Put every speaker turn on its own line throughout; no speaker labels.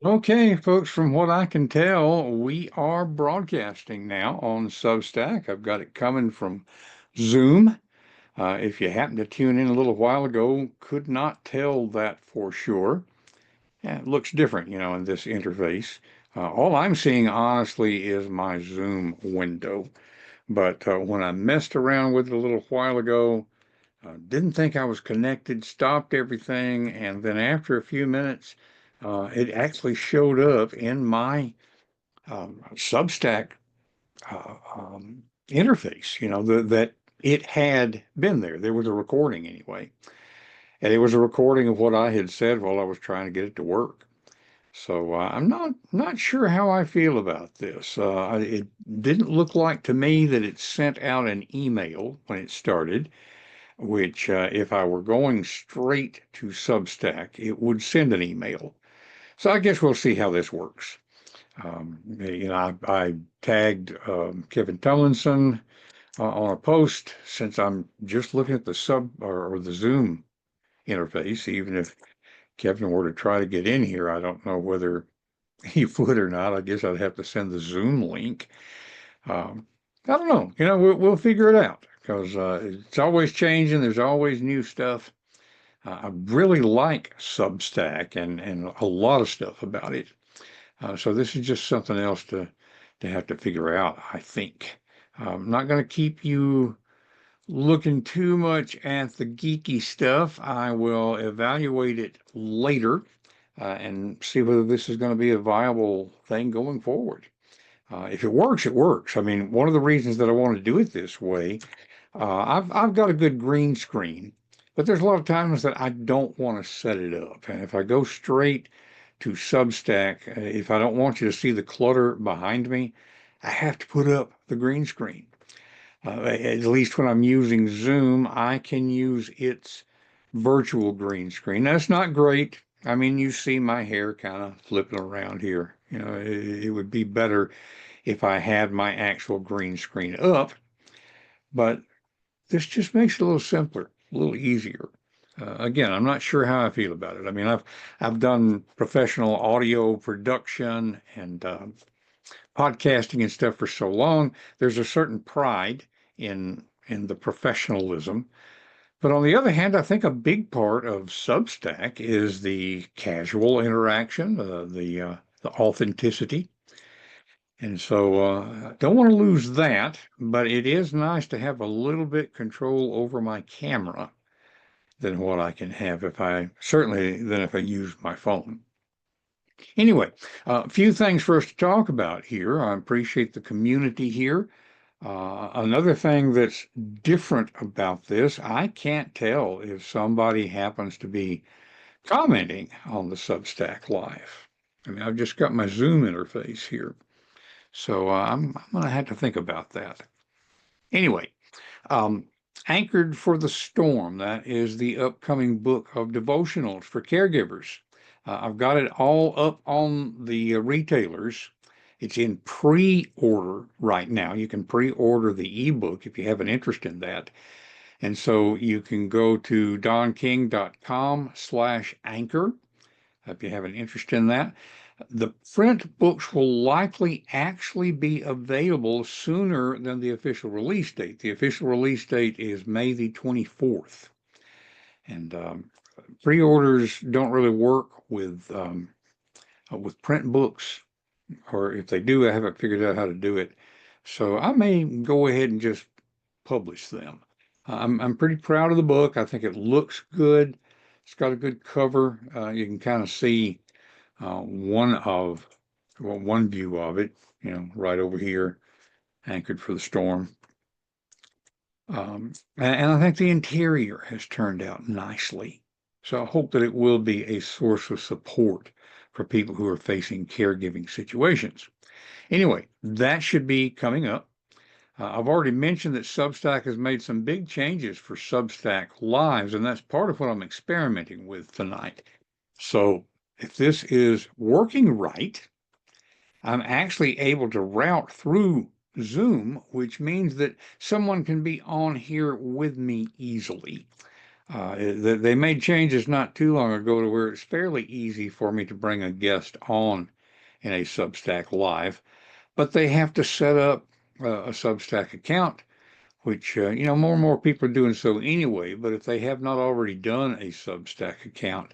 Okay, folks, from what I can tell, we are broadcasting now on Substack. I've got it coming from Zoom. If you happened to tune in a little while ago, could not tell that for sure. Yeah, it looks different, in this interface. All I'm seeing, honestly, is my Zoom window. But when I messed around with it a little while ago, didn't think I was connected, stopped everything, and then after a few minutes, it actually showed up in my Substack interface, that it had been there. There was a recording anyway. And it was a recording of what I had said while I was trying to get it to work. So I'm not sure how I feel about this. It didn't look like to me that it sent out an email when it started, which if I were going straight to Substack, it would send an email. So I guess we'll see how this works. I tagged Kevin Tomlinson on a post since I'm just looking at the sub or the Zoom interface. Even if Kevin were to try to get in here, I don't know whether he would or not. I guess I'd have to send the Zoom link. Um, I don't know. We'll figure it out because it's always changing. There's always new stuff. I really like Substack and a lot of stuff about it. So this is just something else to have to figure out, I think. I'm not going to keep you looking too much at the geeky stuff. I will evaluate it later and see whether this is going to be a viable thing going forward. If it works, it works. I mean, one of the reasons that I want to do it this way, I've got a good green screen, but there's a lot of times that I don't want to set it up. And if I go straight to Substack, if I don't want you to see the clutter behind me, I have to put up the green screen. At least when I'm using Zoom, I can use its virtual green screen. That's not great. I mean, you see my hair kind of flipping around here. It would be better if I had my actual green screen up, but this just makes it a little simpler, a little easier. Again, I'm not sure how I feel about it. I mean, I've done professional audio production and podcasting and stuff for so long. There's a certain pride in the professionalism. But on the other hand, I think a big part of Substack is the casual interaction, the authenticity. And so I don't want to lose that, but it is nice to have a little bit control over my camera than what I can have certainly than if I use my phone. Anyway, a few things for us to talk about here. I appreciate the community here. Another thing that's different about this, I can't tell if somebody happens to be commenting on the Substack Live. I mean, I've just got my Zoom interface here. So I'm going to have to think about that. Anyway, um, Anchored for the Storm, that is the upcoming book of devotionals for caregivers. I've got it all up on the retailers. It's in pre-order right now. You can pre-order the ebook if you have an interest in that. And so you can go to donking.com/anchor if you have an interest in that. The print books will likely actually be available sooner than the official release date. The official release date is May the 24th. And pre-orders don't really work with print books, or if they do, I haven't figured out how to do it. So I may go ahead and just publish them. I'm pretty proud of the book. I think it looks good. It's got a good cover. You can kind of see one view of it, right over here, Anchored for the Storm. And I think the interior has turned out nicely. So I hope that it will be a source of support for people who are facing caregiving situations. Anyway, that should be coming up. I've already mentioned that Substack has made some big changes for Substack Lives, and that's part of what I'm experimenting with tonight. So if this is working right, I'm actually able to route through Zoom, which means that someone can be on here with me easily. They made changes not too long ago to where it's fairly easy for me to bring a guest on in a Substack Live, but they have to set up a Substack account, which, more and more people are doing so anyway. But if they have not already done a Substack account,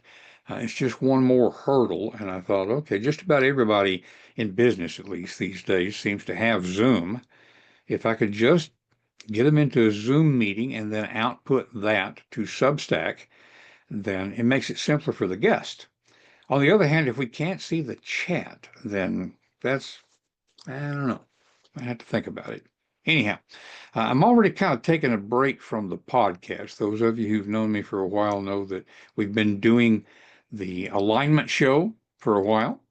it's just one more hurdle. And I thought, okay, just about everybody in business, at least these days, seems to have Zoom. If I could just get them into a Zoom meeting and then output that to Substack, then it makes it simpler for the guest. On the other hand, if we can't see the chat, then I don't know. I have to think about it. Anyhow, I'm already kind of taking a break from the podcast. Those of you who've known me for a while know that we've been doing the alignment show for a while.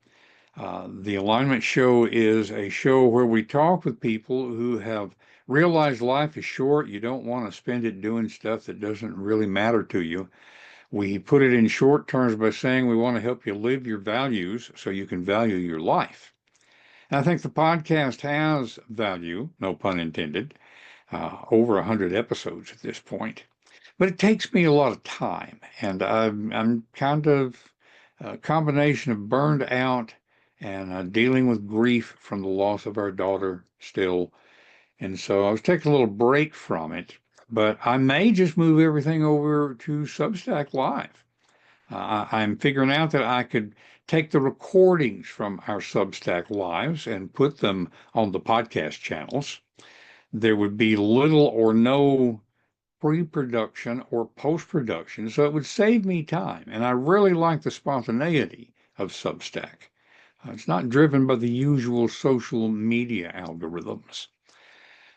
The alignment show is a show where we talk with people who have realized life is short. You don't want to spend it doing stuff that doesn't really matter to you. We put it in short terms by saying we want to help you live your values so you can value your life. And I think the podcast has value, no pun intended, over 100 episodes at this point. But it takes me a lot of time, and I'm kind of a combination of burned out and dealing with grief from the loss of our daughter still. And so I was taking a little break from it, but I may just move everything over to Substack Live. I'm figuring out that I could take the recordings from our Substack Lives and put them on the podcast channels. There would be little or no pre-production or post-production, so it would save me time. And I really like the spontaneity of Substack. It's not driven by the usual social media algorithms.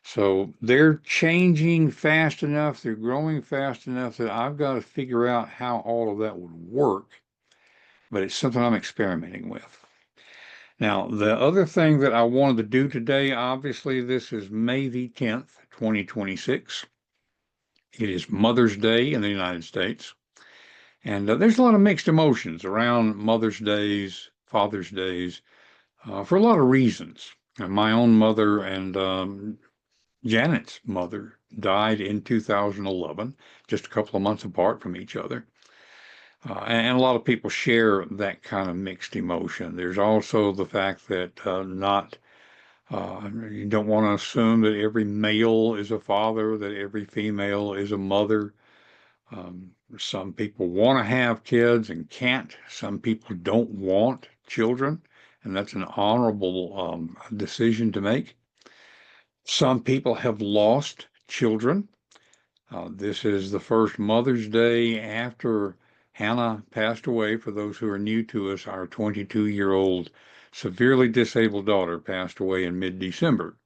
So they're changing fast enough, they're growing fast enough that I've got to figure out how all of that would work, but it's something I'm experimenting with. Now, the other thing that I wanted to do today, obviously, this is May the 10th, 2026. It is Mother's Day in the United States. And there's a lot of mixed emotions around Mother's Days, Father's Days, for a lot of reasons. My own mother and Janet's mother died in 2011, just a couple of months apart from each other. And a lot of people share that kind of mixed emotion. There's also the fact that you don't want to assume that every male is a father, that every female is a mother. Some people want to have kids and can't. Some people don't want children, and that's an honorable decision to make. Some people have lost children. This is the first Mother's Day after Hannah passed away. For those who are new to us, our 22-year-old severely disabled daughter passed away in mid-December.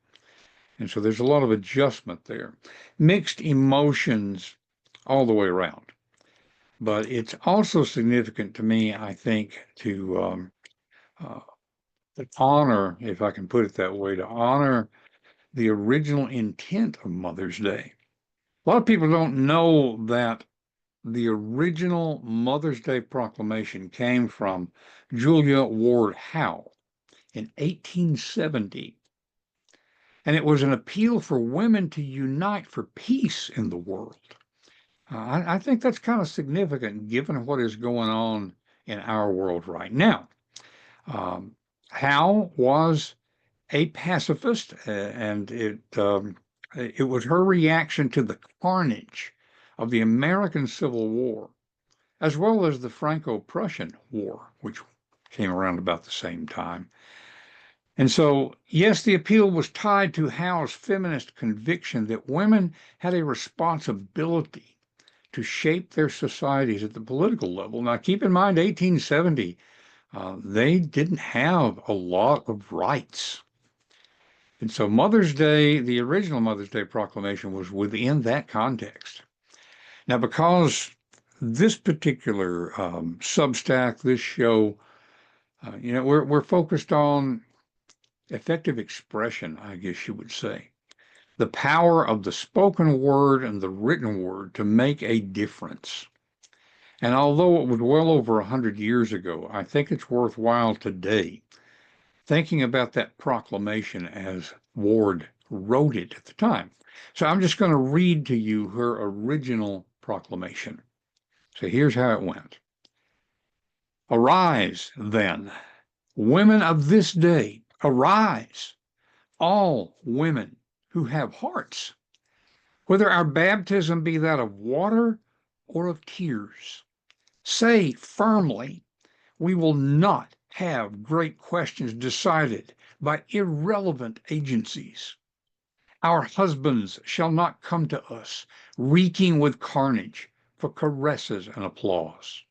And so there's a lot of adjustment there. Mixed emotions all the way around. But it's also significant to me, I think, to honor, if I can put it that way, to honor the original intent of Mother's Day. A lot of people don't know that the original Mother's Day proclamation came from Julia Ward Howe in 1870. And it was an appeal for women to unite for peace in the world. I think that's kind of significant given what is going on in our world right now. Howe was a pacifist, and it was her reaction to the carnage of the American Civil War, as well as the Franco-Prussian War, which came around about the same time. And so, yes, the appeal was tied to Howe's feminist conviction that women had a responsibility to shape their societies at the political level. Now, keep in mind, 1870, they didn't have a lot of rights. And so Mother's Day, the original Mother's Day proclamation was within that context. Now, because this particular Substack, this show, we're focused on effective expression, I guess you would say. The power of the spoken word and the written word to make a difference. And although it was well over 100 years ago, I think it's worthwhile today thinking about that proclamation as Ward wrote it at the time. So I'm just going to read to you her original proclamation. So here's how it went. Arise, then, women of this day, arise, all women who have hearts, whether our baptism be that of water or of tears. Say firmly, we will not have great questions decided by irrelevant agencies. Our husbands shall not come to us reeking with carnage for caresses and applause.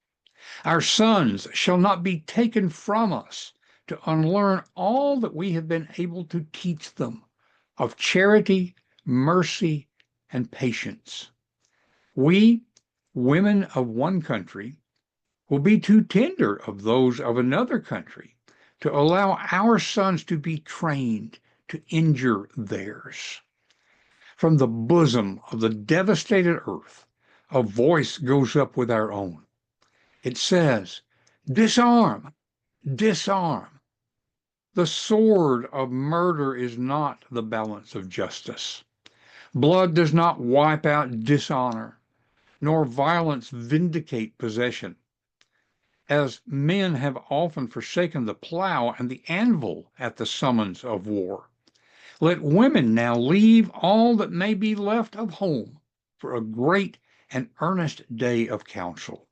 Our sons shall not be taken from us to unlearn all that we have been able to teach them of charity, mercy, and patience. We, women of one country, will be too tender of those of another country to allow our sons to be trained to injure theirs. From the bosom of the devastated earth, a voice goes up with our own. It says, disarm, disarm. The sword of murder is not the balance of justice. Blood does not wipe out dishonor, nor violence vindicate possession. As men have often forsaken the plow and the anvil at the summons of war, let women now leave all that may be left of home for a great and earnest day of council.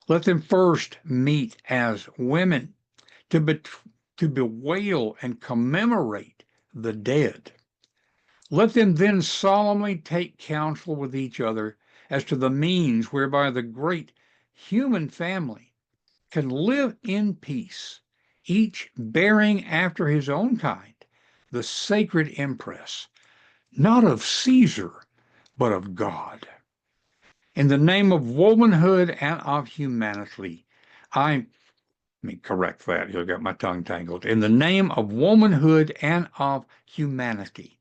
Let them first meet as women to bewail and commemorate the dead. Let them then solemnly take counsel with each other as to the means whereby the great human family can live in peace, each bearing after his own kind the sacred impress, not of Caesar, but of God. In the name of womanhood and of humanity, let me correct that. You got my tongue tangled. In the name of womanhood and of humanity,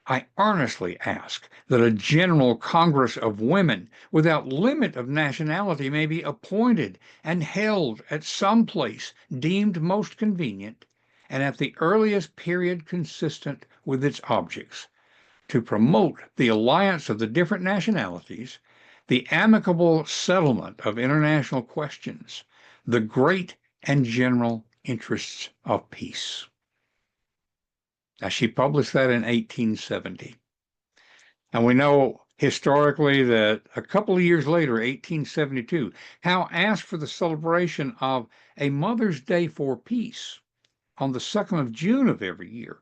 I earnestly ask that a general Congress of women without limit of nationality may be appointed and held at some place deemed most convenient and at the earliest period consistent with its objects, to promote the alliance of the different nationalities, the amicable settlement of international questions, the great and general interests of peace. Now, she published that in 1870. And we know historically that a couple of years later, 1872, Howe asked for the celebration of a Mother's Day for Peace on the 2nd of June of every year,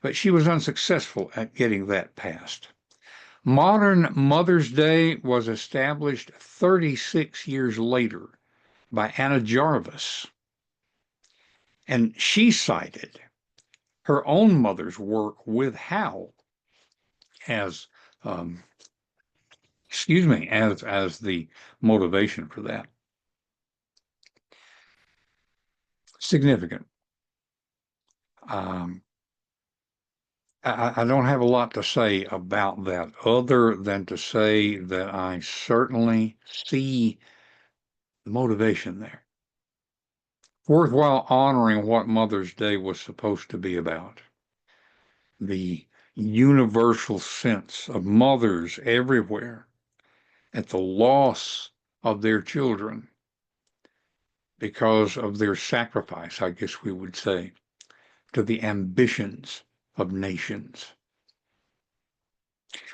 but she was unsuccessful at getting that passed. Modern Mother's Day was established 36 years later by Anna Jarvis, and she cited her own mother's work with Howe as as the motivation for that. Significant. I don't have a lot to say about that other than to say that I certainly see the motivation there. Worthwhile honoring what Mother's Day was supposed to be about. The universal sense of mothers everywhere at the loss of their children because of their sacrifice, I guess we would say, to the ambitions of nations.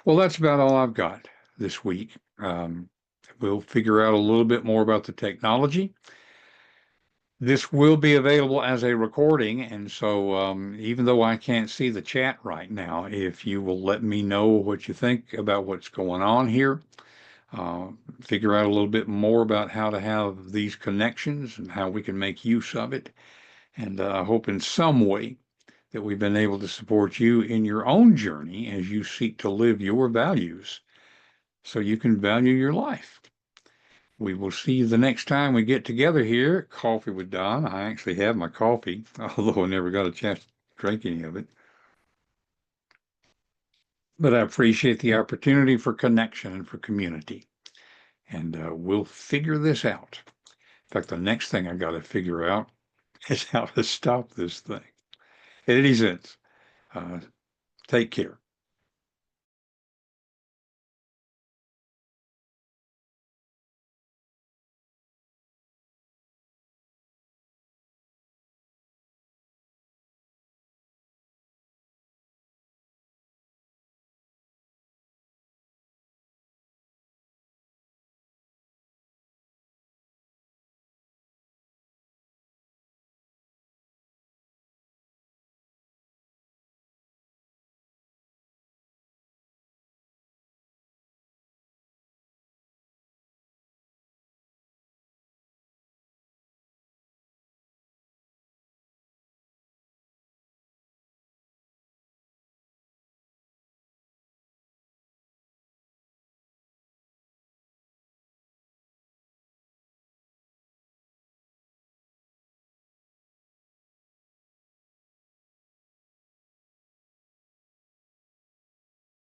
Well, that's about all I've got this week. We'll figure out a little bit more about the technology. This will be available as a recording, and so even though I can't see the chat right now, if you will let me know what you think about what's going on here, figure out a little bit more about how to have these connections and how we can make use of it. And I hope in some way that we've been able to support you in your own journey as you seek to live your values so you can value your life. We will see you the next time we get together here, Coffee with Donn. I actually have my coffee, although I never got a chance to drink any of it. But I appreciate the opportunity for connection and for community. And we'll figure this out. In fact, the next thing I got to figure out is how to stop this thing. At any sense, take care.